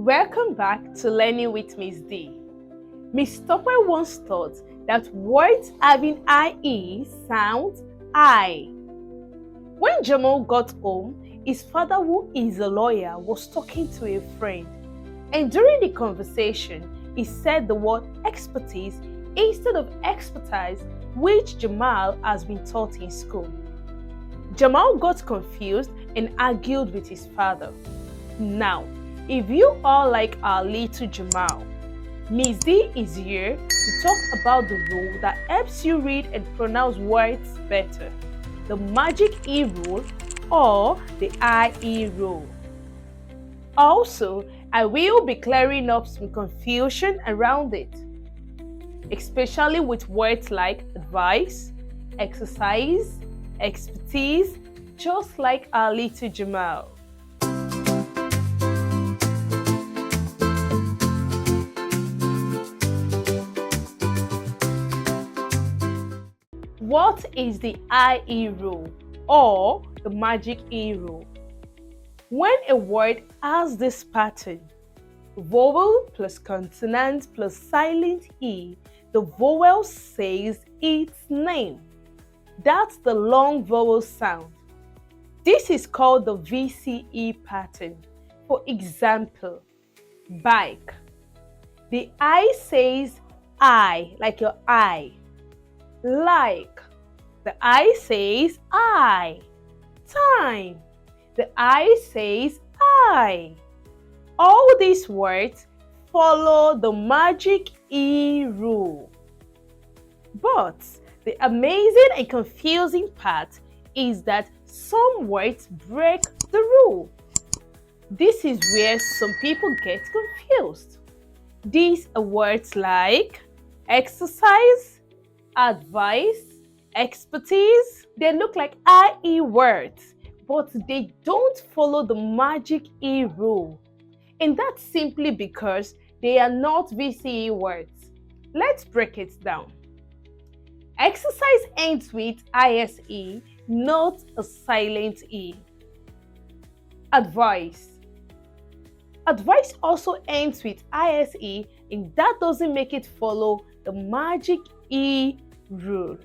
Welcome back to Learning with Miss D. Miss Topper once thought that words having IE sound I. When Jamal got home, his father, who is a lawyer, was talking to a friend. And during the conversation, he said the word expertise instead of expertise, which Jamal has been taught in school. Jamal got confused and argued with his father. Now, if you are like our little Jamal, Miss D is here to talk about the rule that helps you read and pronounce words better, the magic E rule or the IE rule. Also, I will be clearing up some confusion around it, especially with words like advice, exercise, expertise, just like our little Jamal. What is the IE rule or the magic E rule? When a word has this pattern, vowel plus consonant plus silent E, the vowel says its name. That's the long vowel sound. This is called the VCE pattern. For example, bike. The I says I, like your eye. Like. The I says I. Time. The I says I. All these words follow the magic E rule. But the amazing and confusing part is that some words break the rule. This is where some people get confused. These are words like exercise, advice, expertise. They look like IE words, but they don't follow the magic E rule. And that's simply because they are not VCE words. Let's break it down. Exercise ends with ISE, not a silent E. Advice. Advice also ends with ISE, and that doesn't make it follow the magic E rule.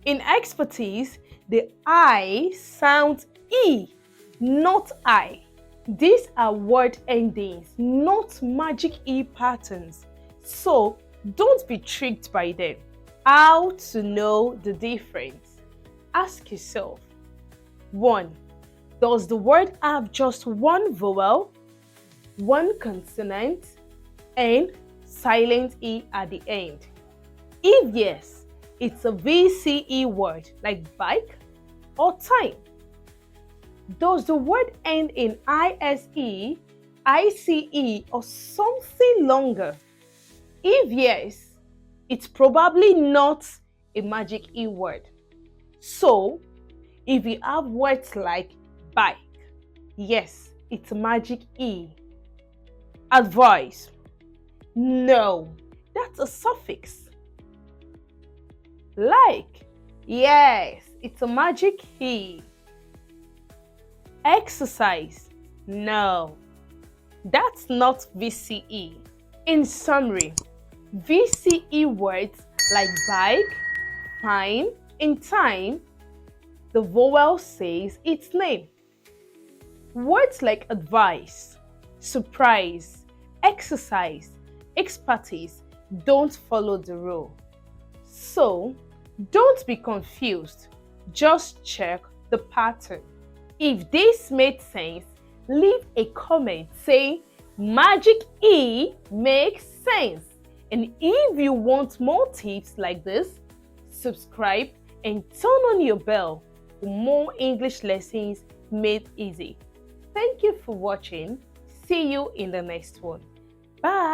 In expertise, the I sounds E, not I. These are word endings, not magic E patterns. So don't be tricked by them. How to know the difference? Ask yourself. 1. Does the word have just one vowel, one consonant, and silent E at the end? If yes, it's a VCE word like bike or time. Does the word end in ISE, ICE, or something longer? If yes, it's probably not a magic E word. So, if you have words like bike, yes, it's a magic E. Advice, no, that's a suffix. Like, yes, it's a magic E. Exercise, no, that's not VCE. In summary, VCE words like bike, fine, and time, the vowel says its name. Words like advice, surprise, exercise, expertise don't follow the rule. So, don't be confused. Just check the pattern. If this made sense, leave a comment saying magic E makes sense. And if you want more tips like this, subscribe and turn on your bell for more English lessons made easy. Thank you for watching. See you in the next one. Bye.